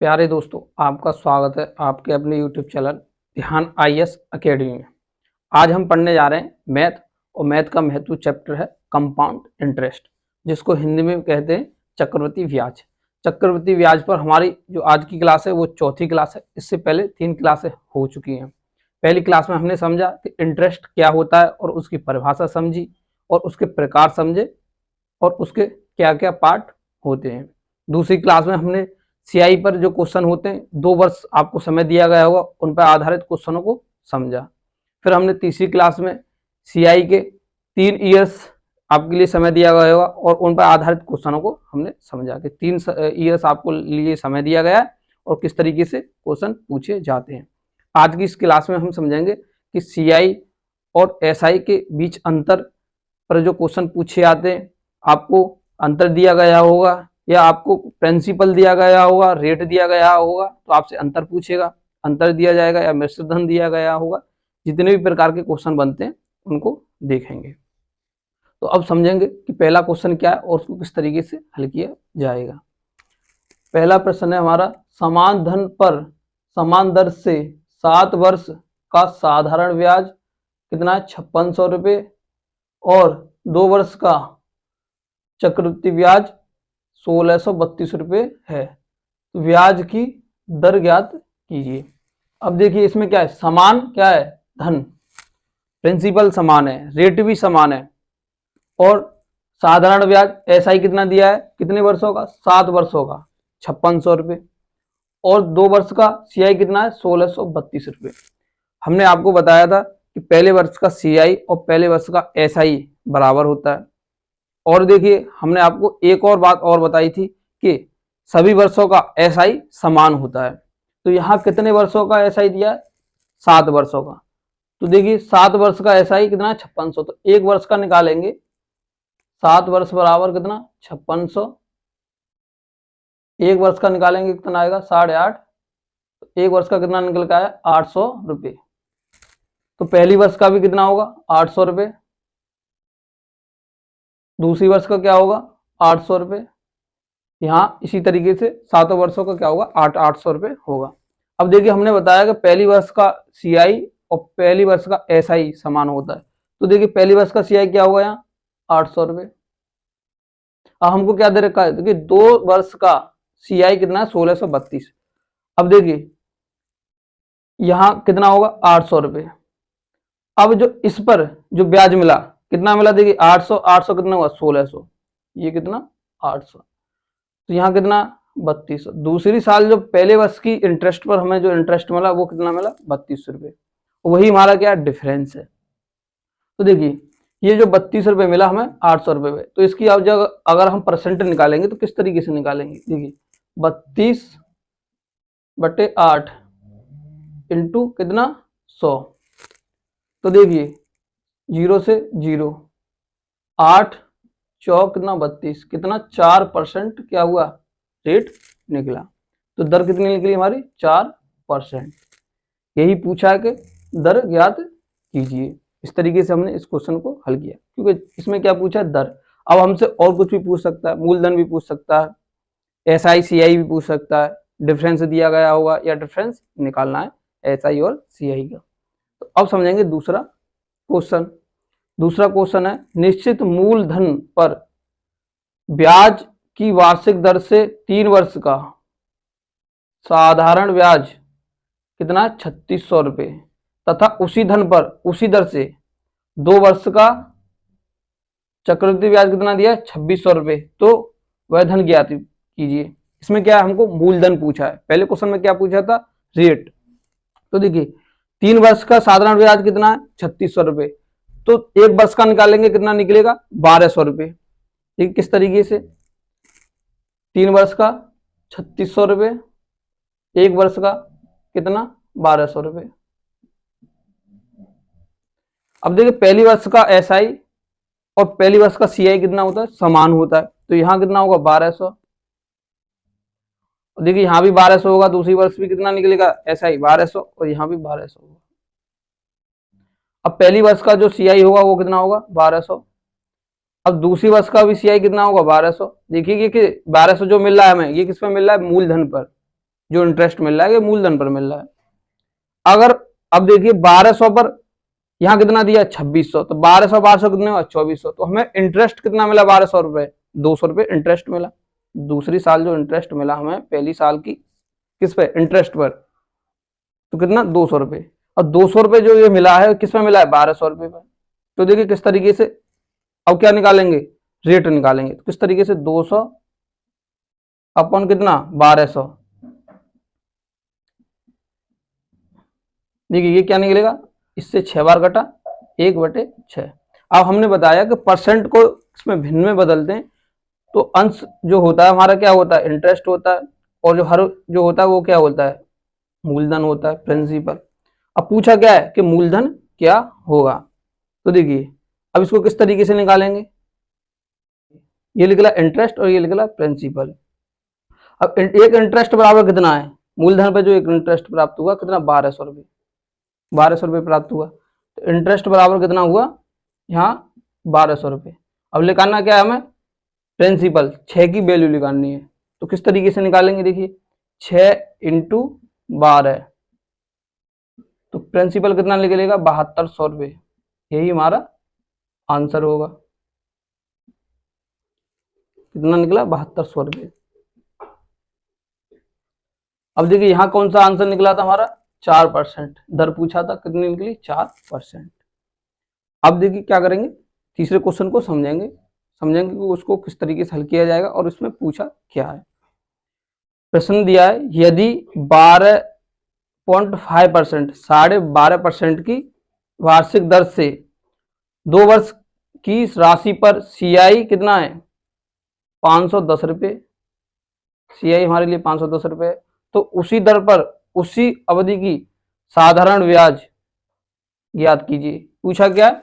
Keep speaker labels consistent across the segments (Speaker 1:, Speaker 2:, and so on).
Speaker 1: प्यारे दोस्तों, आपका स्वागत है आपके अपने यूट्यूब चैनल ध्यान आईएएस अकेडमी में। आज हम पढ़ने जा रहे हैं मैथ, और मैथ का महत्व चैप्टर है कंपाउंड इंटरेस्ट, जिसको हिंदी में कहते हैं चक्रवृद्धि ब्याज। चक्रवृद्धि ब्याज पर हमारी जो आज की क्लास है वो चौथी क्लास है। इससे पहले 3 क्लासें हो चुकी हैं। पहली क्लास में हमने समझा कि इंटरेस्ट क्या होता है और उसकी परिभाषा समझी और उसके प्रकार समझे और उसके क्या क्या पार्ट होते हैं। दूसरी क्लास में हमने सीआई पर जो क्वेश्चन होते हैं, 2 वर्ष आपको समय दिया गया होगा, उन पर आधारित क्वेश्चनों को समझा। फिर हमने तीसरी क्लास में सीआई के 3 ईयर्स आपके लिए समय दिया गया होगा और उन पर आधारित क्वेश्चनों को हमने समझा कि 3 ईयर्स आपको लिए समय दिया गया है और किस तरीके से क्वेश्चन पूछे जाते हैं। आज की इस क्लास में हम समझेंगे कि सीआई और एसआई के बीच अंतर पर जो क्वेश्चन पूछे जाते हैं, आपको अंतर दिया गया होगा या आपको प्रिंसिपल दिया गया होगा, रेट दिया गया होगा, तो आपसे अंतर पूछेगा, अंतर दिया जाएगा या मिश्र धन दिया गया होगा। जितने भी प्रकार के क्वेश्चन बनते हैं उनको देखेंगे। तो अब समझेंगे कि पहला क्वेश्चन क्या है और उसको किस तरीके से हल किया जाएगा। पहला प्रश्न है हमारा, समान धन पर समान दर से 7 वर्ष का साधारण ब्याज कितना है? 5600 रुपये और 2 वर्ष का चक्रवृद्धि ब्याज 1632 रुपये है। तो ब्याज की दर ज्ञात कीजिए। अब देखिए इसमें क्या है, समान क्या है? धन, प्रिंसिपल समान है, रेट भी समान है और साधारण ब्याज एसआई कितना दिया है, कितने वर्षों का? 7 वर्षों का 5600 रुपये और 2 वर्ष का सीआई कितना है? 1632 रुपये। हमने आपको बताया था कि पहले वर्ष का सीआई और पहले वर्ष का एसआई बराबर होता है। और देखिए हमने आपको एक और बात और बताई थी कि सभी वर्षों का एसआई समान होता है। तो यहाँ कितने वर्षों का एसआई दिया है? 7 वर्षों का। तो देखिए 7 वर्ष का एसआई कितना है? 5600। तो 1 वर्ष का निकालेंगे, 7 वर्ष बराबर कितना? 5600। 1 वर्ष का निकालेंगे कितना आएगा? 8.5। तो 1 वर्ष का कितना निकल के आया? 800 रुपये। तो पहली वर्ष का भी कितना होगा? 800 रुपये। दूसरी वर्ष का क्या होगा? 800 रुपये। यहाँ इसी तरीके से 7 वर्षों का क्या होगा? 800 रुपये होगा। अब देखिए हमने बताया कि पहली वर्ष का सीआई और पहली वर्ष का एसआई समान होता है। तो देखिए पहली वर्ष का सीआई क्या होगा? यहाँ 800 रुपये। अब हमको क्या दे रखा है? देखिए 2 वर्ष का सीआई कितना है? 1632। अब देखिए यहाँ कितना होगा? 800 रुपये। अब जो इस पर जो ब्याज मिला कितना मिला? देखिए 800 800 कितना हुआ? 1600। ये कितना? 800। तो यहाँ कितना? 3200। दूसरी साल जो पहले वर्ष की इंटरेस्ट पर हमें जो इंटरेस्ट मिला वो कितना मिला? 3200 रुपये। वही हमारा क्या डिफरेंस है। तो देखिए ये जो 32 रुपये मिला हमें 800 रुपये में, तो इसकी अब जगह अगर हम परसेंट निकालेंगे तो किस तरीके से निकालेंगे? देखिए 32/8 इंटू कितना? 100। तो देखिए 0 से 0, 8 चौक कितना? 32, कितना? 4% क्या हुआ? रेट निकला। तो दर कितनी निकली हमारी? 4%। यही पूछा है कि दर ज्ञात कीजिए। इस तरीके से हमने इस क्वेश्चन को हल किया, क्योंकि इसमें क्या पूछा है? दर। अब हमसे और कुछ भी पूछ सकता है, मूलधन भी पूछ सकता है, एसआई सीआई भी पूछ सकता है, डिफरेंस दिया गया होगा या डिफरेंस निकालना है एसआई और सीआई का। तो अब समझेंगे दूसरा क्वेश्चन। दूसरा क्वेश्चन है, निश्चित मूलधन पर ब्याज की वार्षिक दर से 3 वर्ष का साधारण ब्याज कितना? 3600 रुपये तथा उसी धन पर उसी दर से 2 वर्ष का चक्रवृद्धि ब्याज कितना दिया? 2600 रुपये। तो वह धन ज्ञात कीजिए। इसमें क्या है? हमको मूलधन पूछा है। पहले क्वेश्चन में क्या पूछा था? रेट। तो देखिए 3 वर्ष का साधारण ब्याज कितना है? 3600 रुपये। तो 1 वर्ष का निकालेंगे कितना निकलेगा? 1200 रुपये। ठीक, किस तरीके से? 3 वर्ष का 3600 रुपये, 1 वर्ष का कितना? 1200 रुपये। अब देखिए पहली वर्ष का एसआई और पहली वर्ष का सीआई कितना होता है? समान होता है। तो यहां कितना होगा? 1200। देखिए यहाँ भी 1200 होगा, दूसरी वर्ष भी कितना निकलेगा? एसआई 1200 और यहाँ भी 1200 होगा। अब पहली वर्ष का जो सीआई होगा वो कितना होगा? 1200। अब दूसरी वर्ष का भी सीआई कितना होगा? 1200। देखिए कि 1200 जो मिल रहा है हमें, ये किस पे मिल रहा है? मूलधन पर। जो इंटरेस्ट मिल रहा है ये मूलधन पर मिल रहा है। अगर अब देखिए 1200 पर यहाँ कितना दिया 2600, तो 1200 1200 कितने हुआ 2400, तो हमें इंटरेस्ट कितना मिला 1200 रुपए, 200 रुपए इंटरेस्ट मिला। दूसरी साल जो इंटरेस्ट मिला हमें पहली साल की किस पे इंटरेस्ट पर, तो कितना 200 रुपए, और 200 रुपए जो ये मिला है किस में मिला है 1200 रुपए पर। तो देखिए किस तरीके से अब क्या निकालेंगे, रेट निकालेंगे। तो किस तरीके से 200 अपन कितना 1200, देखिए ये क्या निकलेगा, इससे 6 बार कटा 1/6। अब हमने बताया कि परसेंट को इसमें भिन्न में बदलते हैं तो अंश जो होता है हमारा क्या होता है इंटरेस्ट होता है, और जो हर जो होता है वो क्या होता है मूलधन होता है, प्रिंसिपल। अब पूछा क्या है कि मूलधन क्या होगा, तो देखिए अब इसको किस तरीके से निकालेंगे, ये लिख ला इंटरेस्ट और ये लिख ला प्रिंसिपल। अब एक इंटरेस्ट बराबर कितना है, मूलधन पर जो एक इंटरेस्ट प्राप्त हुआ कितना 1200 रुपये, 1200 रुपये प्राप्त हुआ, तो इंटरेस्ट बराबर कितना हुआ यहाँ 1200 रुपये। अब निकालना क्या है हमें प्रिंसिपल, 6 की वैल्यू निकालनी है। तो किस तरीके से निकालेंगे, देखिए 6 × 12, तो प्रिंसिपल कितना निकलेगा 7200 रुपये, यही हमारा आंसर होगा। कितना निकला 7200 रुपये। अब देखिए यहाँ कौन सा आंसर निकला था हमारा 4%, दर पूछा था कितनी निकली 4%। अब देखिए क्या करेंगे, तीसरे क्वेश्चन को समझेंगे कि उसको किस तरीके से हल किया जाएगा और उसमें पूछा क्या है। प्रश्न दिया है यदि 12.5% 12.5% की वार्षिक दर से 2 वर्ष की राशि पर सीआई कितना है 510 रुपये, सीआई हमारे लिए 510 रुपये, तो उसी दर पर उसी अवधि की साधारण ब्याज ज्ञात कीजिए। पूछा क्या,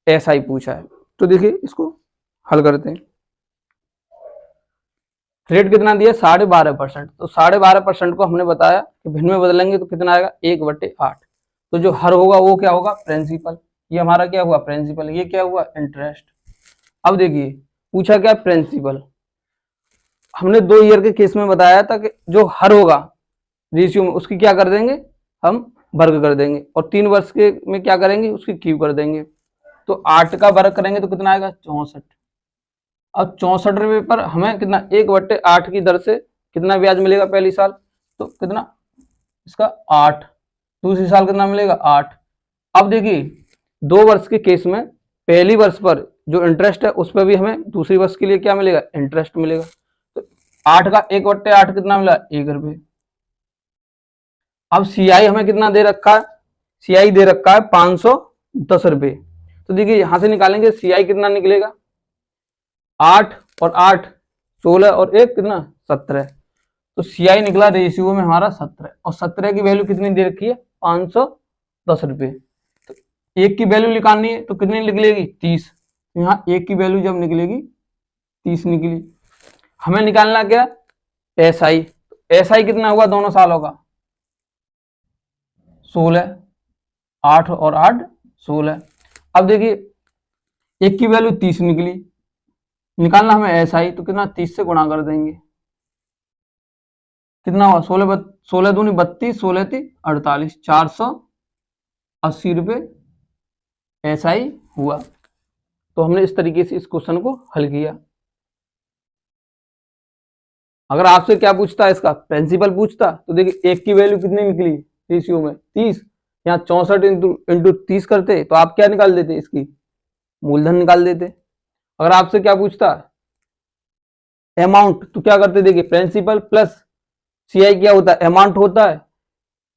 Speaker 1: ऐसा ही पूछा है। तो देखिए इसको हल करते हैं। रेट कितना दिया 12.5%, तो 12.5% को हमने बताया कि भिन्न में बदलेंगे तो कितना आएगा 1/8। तो जो हर होगा वो क्या होगा प्रिंसिपल, ये हमारा क्या हुआ प्रिंसिपल, ये क्या हुआ इंटरेस्ट। अब देखिए पूछा क्या प्रिंसिपल, हमने 2 ईयर के केस में बताया था कि जो हर होगा रेशियो में उसकी क्या कर देंगे हम वर्ग कर देंगे, और 3 वर्ष के में क्या करेंगे उसकी क्यूब कर देंगे। तो 8 का वर्ग करेंगे तो कितना आएगा 64। अब 64 रुपये पर हमें कितना 1/8 की दर से कितना ब्याज मिलेगा पहली साल, तो कितना इसका 8, दूसरी साल कितना मिलेगा 8। अब देखिए 2 वर्ष के केस में पहली वर्ष पर जो इंटरेस्ट है उस पर भी हमें दूसरी वर्ष के लिए क्या मिलेगा इंटरेस्ट मिलेगा। तो 8 का 1/8 कितना मिला 1 रुपये। अब सीआई हमें कितना दे रखा है, सीआई दे रखा है 510 रुपये। तो देखिए यहां से निकालेंगे सीआई कितना निकलेगा 8 और 8 16 और 1 कितना 17। तो सीआई निकला रेशियो में हमारा 17, और 17 की वैल्यू कितनी दे रखी है 510 रुपये। तो 1 की वैल्यू निकालनी है तो कितनी निकलेगी 30, यहाँ 1 की वैल्यू जब निकलेगी 30 निकली। हमें निकालना क्या एसआई, एसआई कितना हुआ दोनों सालों का 16, 8 और 8 16। अब देखिए 1 की वैल्यू 30 निकली, निकालना हमें एसआई, तो कितना 30 से गुणा कर देंगे, कितना हुआ 16 दूनी 32, 16 × 3 = 48, 480 रुपये एसआई हुआ। तो हमने इस तरीके से इस क्वेश्चन को हल किया। अगर आपसे क्या पूछता है इसका प्रिंसिपल पूछता, तो देखिए 1 की वैल्यू कितनी निकली रेशियो में 30, यहाँ 64 इंटू 30 करते तो आप क्या निकाल देते इसकी मूलधन निकाल देते। अगर आपसे क्या पूछता अमाउंट, तो क्या करते देखिए प्रिंसिपल प्लस सीआई क्या होता है अमाउंट होता है,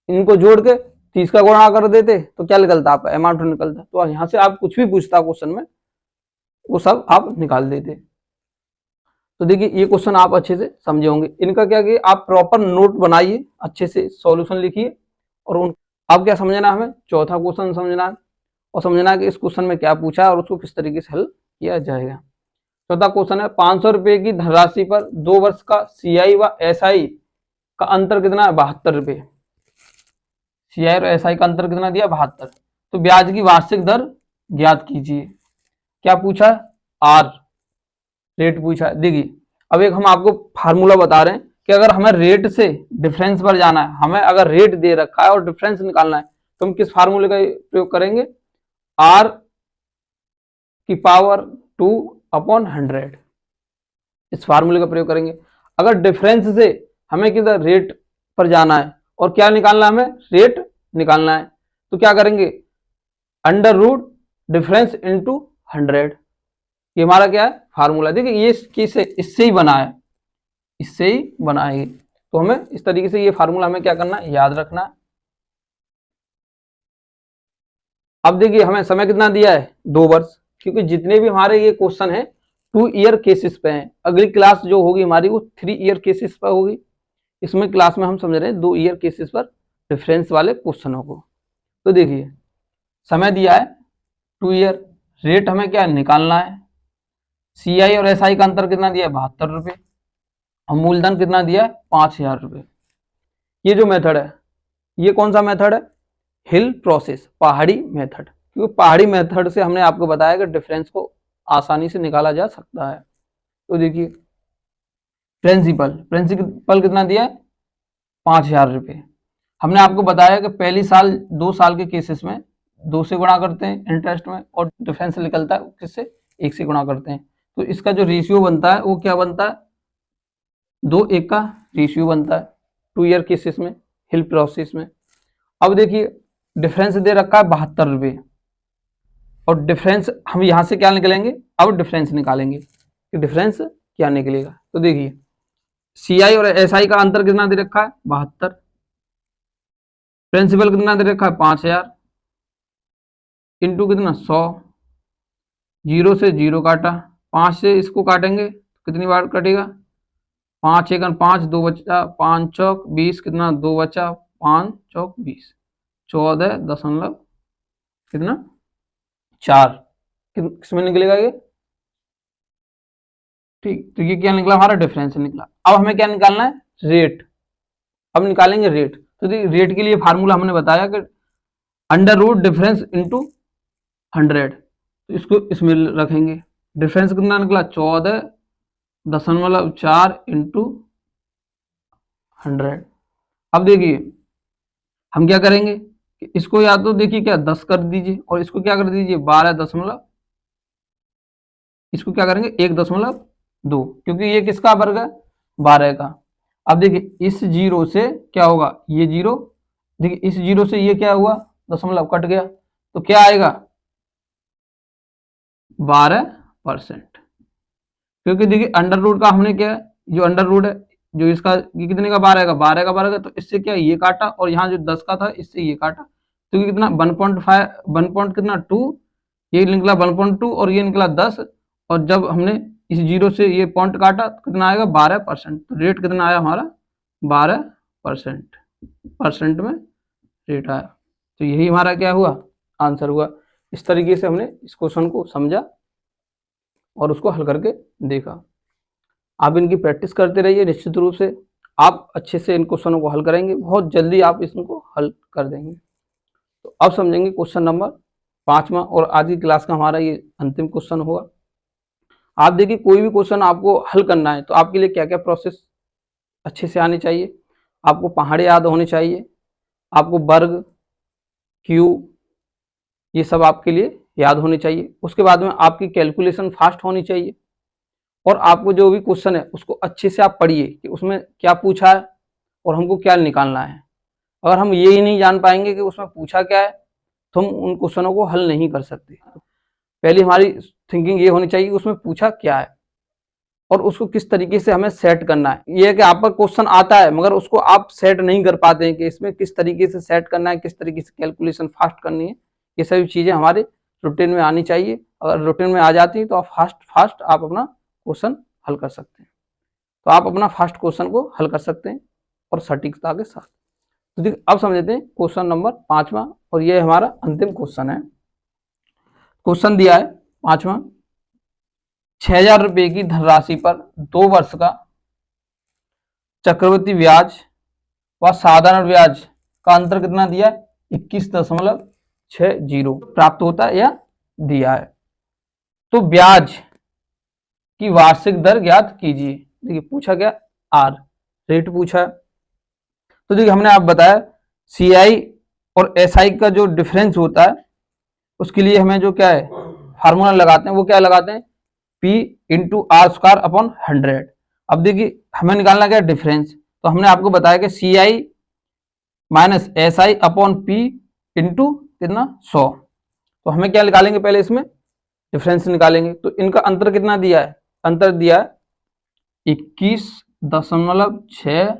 Speaker 1: इनको जोड़ के 30 का गुणा कर देते तो क्या निकलता आपका अमाउंट निकलता। तो यहाँ से आप कुछ भी पूछता क्वेश्चन में वो सब आप निकाल देते। तो देखिए ये क्वेश्चन आप अच्छे से समझे होंगे। इनका क्या कि आप प्रॉपर नोट बनाइए, अच्छे से सॉल्यूशन लिखिए, और उन आप क्या समझना है हमें चौथा क्वेश्चन समझना है, और समझना है कि इस क्वेश्चन में क्या पूछा है और उसको किस तरीके से हल किया जाएगा। चौथा क्वेश्चन है 500 रुपये की धनराशि पर 2 वर्ष का सीआई व एसआई का अंतर कितना है 72 रुपये। सीआई और एसआई का अंतर कितना दिया 72। तो ब्याज की वार्षिक दर ज्ञात कीजिए। क्या पूछा है आर रेट पूछा है। देखिए अब एक हम आपको फार्मूला बता रहे हैं कि अगर हमें रेट से डिफरेंस पर जाना है, हमें अगर रेट दे रखा है और डिफरेंस निकालना है, तो हम किस फार्मूले का प्रयोग करेंगे? r की पावर 2 अपॉन 100, इस फार्मूले का प्रयोग करेंगे। अगर डिफरेंस से हमें किधर रेट पर जाना है और क्या निकालना है, हमें रेट निकालना है, तो क्या करेंगे? अंडर रूट डिफरेंस इंटू 100, ये हमारा क्या है? फार्मूला। देखिए ये किससे, इससे ही बना है, इससे ही बना है। तो हमें इस तरीके से ये फार्मूला हमें क्या करना है? याद रखना है। अब देखिए हमें समय कितना दिया है? 2 वर्ष, क्योंकि जितने भी हमारे ये क्वेश्चन है 2 ईयर केसेस पे हैं। अगली क्लास जो होगी हमारी वो 3 ईयर केसेस पर होगी। इसमें क्लास में हम समझ रहे हैं 2 ईयर केसेस पर रेफरेंस वाले क्वेश्चनों को। तो देखिए समय दिया है 2 ईयर, रेट हमें क्या निकालना है? CI और SI का अंतर कितना दिया है? 72 रुपये, और मूलधन कितना दिया है? 5000 रुपये। ये जो मेथड है, ये कौन सा मेथड है? हिल प्रोसेस, पहाड़ी मेथड। क्योंकि पहाड़ी मेथड से हमने आपको बताया कि डिफरेंस को आसानी से निकाला जा सकता है। तो देखिए प्रिंसिपल कितना दिया है? 5000 रुपये। हमने आपको बताया कि पहली साल 2 साल के केसेस में 2 से गुणा करते हैं इंटरेस्ट में, और डिफरेंस निकलता है किससे? 1 से गुणा करते हैं। तो इसका जो रेशियो बनता है वो क्या बनता है? 2:1 का रेशियो बनता है 2 ईयर केसेस में, हिल प्रोसेस में। अब देखिए डिफरेंस दे रखा है 72 रुपये, और डिफरेंस हम यहां से क्या निकलेंगे? अब डिफरेंस निकालेंगे कि डिफरेंस क्या निकलेगा। तो देखिए CI और SI का अंतर कितना दे रखा है? 72। प्रिंसिपल कितना दे रखा है? 5000 इंटू कितना? 100। 0 से 0 काटा, 5 से इसको काटेंगे तो कितनी बार कटेगा? 5 एकन 5, 2 बचा, 5 चौक 20, कितना? 2 बचा, 5 चौक 20, 14 दशमलव कितना? 4। किसमें निकलेगा ये? ठीक, तो ये क्या निकला? हमारा डिफरेंस निकला। अब हमें क्या निकालना है? रेट। अब निकालेंगे रेट। तो रेट के लिए फार्मूला हमने बताया कि अंडर रूट डिफरेंस इंटू 100, तो इसको इसमें रखेंगे। डिफरेंस कितना निकला? 14.4 इंटू 100। अब देखिए हम क्या करेंगे, इसको या तो देखिए क्या 10 कर दीजिए, और इसको क्या कर दीजिए 12 दशमलव, इसको क्या करेंगे 1.2, क्योंकि ये किसका वर्ग है? 12 का। अब देखिए इस 0 से क्या होगा? ये 0, देखिए इस 0 से ये क्या हुआ? दशमलव कट गया, तो क्या आएगा? 12%। क्योंकि देखिए अंडर रूट का हमने क्या है, जो अंडर रूट है जो इसका, ये कितने का? 12 का, 12 का वर्ग है, तो इससे क्या ये काटा, और यहाँ जो 10 का था इससे ये काटा, तो ये कितना? 1.5, 1 कितना 2, ये निकला 1.2, और ये निकला 10, और जब हमने इस 0 से ये पॉइंट काटा तो कितना आएगा? 12%। तो रेट कितना आया हमारा? 12% में रेट आया। तो यही हमारा क्या हुआ? आंसर हुआ। इस तरीके से हमने इस क्वेश्चन को समझा और उसको हल करके देखा। आप इनकी प्रैक्टिस करते रहिए, निश्चित रूप से आप अच्छे से इन क्वेश्चनों को हल करेंगे, बहुत जल्दी आप इसको हल कर देंगे। तो अब समझेंगे क्वेश्चन नंबर 5वां, और आज की क्लास का हमारा ये अंतिम क्वेश्चन होगा। आप देखिए कोई भी क्वेश्चन आपको हल करना है तो आपके लिए क्या क्या प्रोसेस अच्छे से आने चाहिए। आपको पहाड़े याद होने चाहिए, आपको वर्ग, क्यूब, ये सब आपके लिए याद होने चाहिए। उसके बाद में आपकी कैलकुलेशन फास्ट होनी चाहिए, और आपको जो भी क्वेश्चन है उसको अच्छे से आप पढ़िए कि उसमें क्या पूछा है और हमको क्या निकालना है। अगर हम ये ही नहीं जान पाएंगे कि उसमें पूछा क्या है तो हम उन क्वेश्चनों को हल नहीं कर सकते। पहले हमारी थिंकिंग ये होनी चाहिए कि उसमें पूछा क्या है और उसको किस तरीके से हमें सेट करना है। ये है कि आपका क्वेश्चन आता है मगर उसको आप सेट नहीं कर पाते हैं कि इसमें किस तरीके से सेट करना है, किस तरीके से कैलकुलेशन फास्ट करनी है। ये सभी चीज़ें हमारे रूटीन में आनी चाहिए। अगर रूटीन में आ जाती है तो आप फास्ट आप अपना क्वेश्चन हल कर सकते हैं। तो आप अपना फास्ट क्वेश्चन को हल कर सकते हैं और सटीकता के साथ। तो देखिए अब समझते हैं क्वेश्चन नंबर 5वां, और ये हमारा अंतिम क्वेश्चन है। क्वेश्चन दिया है 5वां, 6000 रुपये की धनराशि पर 2 वर्ष का चक्रवृद्धि ब्याज व साधारण ब्याज का अंतर कितना दिया है? 21.60 प्राप्त होता है या दिया है। तो ब्याज की वार्षिक दर ज्ञात कीजिए। देखिए पूछा गया आर, रेट पूछा है। तो देखिए हमने आप बताया CI और SI का जो डिफरेंस होता है उसके लिए हमें जो क्या है फार्मूला लगाते हैं, वो क्या लगाते हैं, P into R square upon 100। अब देखिए हमें निकालना क्या है डिफरेंस, तो हमने आपको बताया कि CI minus SI upon P into कितना 100। तो हमें क्या निकालेंगे, पहले इसमें डिफरेंस निकालेंगे। तो इनका अंतर कितना दिया है, अंतर दिया है 21.6,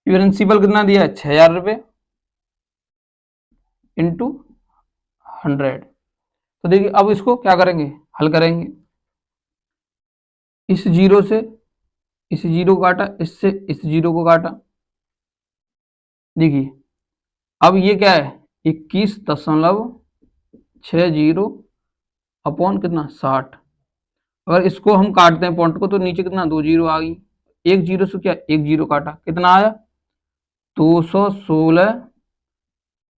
Speaker 1: प्रिंसिपल कितना दिया है 6000 रुपये इंटू 100। तो देखिए अब इसको क्या करेंगे, हल करेंगे। इस जीरो से इस जीरो को काटा, इससे इस जीरो को काटा। देखिए अब ये क्या है 21.60 अपॉन कितना 60। अगर इसको हम काटते हैं पॉइंट को तो नीचे कितना 2 जीरो आ गई, एक जीरो से क्या एक जीरो काटा, कितना आया 216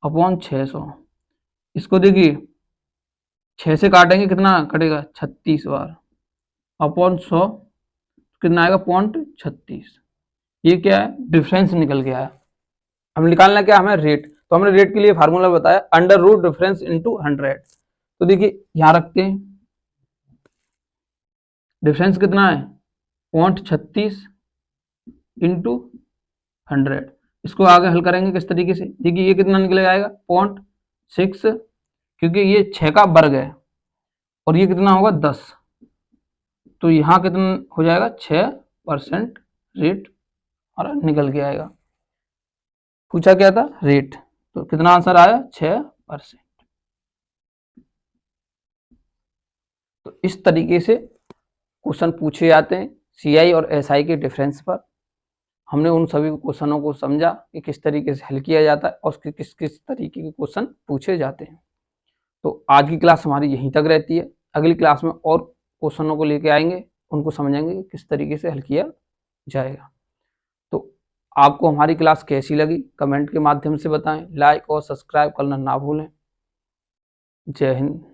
Speaker 1: अपॉन 600। इसको देखिए 6 से काटेंगे कितना कटेगा 36 बार अपॉन 100, कितना आएगा 0.36। ये क्या है डिफरेंस निकल गया है। हम निकालना क्या हमें रेट, तो हमने रेट के लिए फार्मूला बताया अंडर रूट डिफरेंस इंटू 100। तो देखिए यहां रखते हैं, डिफरेंस कितना है 0.36 इंटू 100। इसको आगे हल करेंगे किस तरीके से, देखिए ये कितना निकल आएगा 0.6, क्योंकि ये 6 का वर्ग है और ये कितना होगा 10, तो यहाँ कितना हो जाएगा 6% रेट और निकल के आएगा। पूछा क्या था रेट, तो कितना आंसर आया 6%। तो इस तरीके से क्वेश्चन पूछे जाते हैं CI और SI के डिफरेंस पर। हमने उन सभी क्वेश्चनों को समझा कि किस तरीके से हल किया जाता है और किस किस तरीके के क्वेश्चन पूछे जाते हैं। तो आज की क्लास हमारी यहीं तक रहती है। अगली क्लास में और क्वेश्चनों को लेके आएंगे, उनको समझेंगे किस तरीके से हल किया जाएगा। तो आपको हमारी क्लास कैसी लगी कमेंट के माध्यम से बताएं, लाइक और सब्सक्राइब करना ना भूलें। जय हिंद।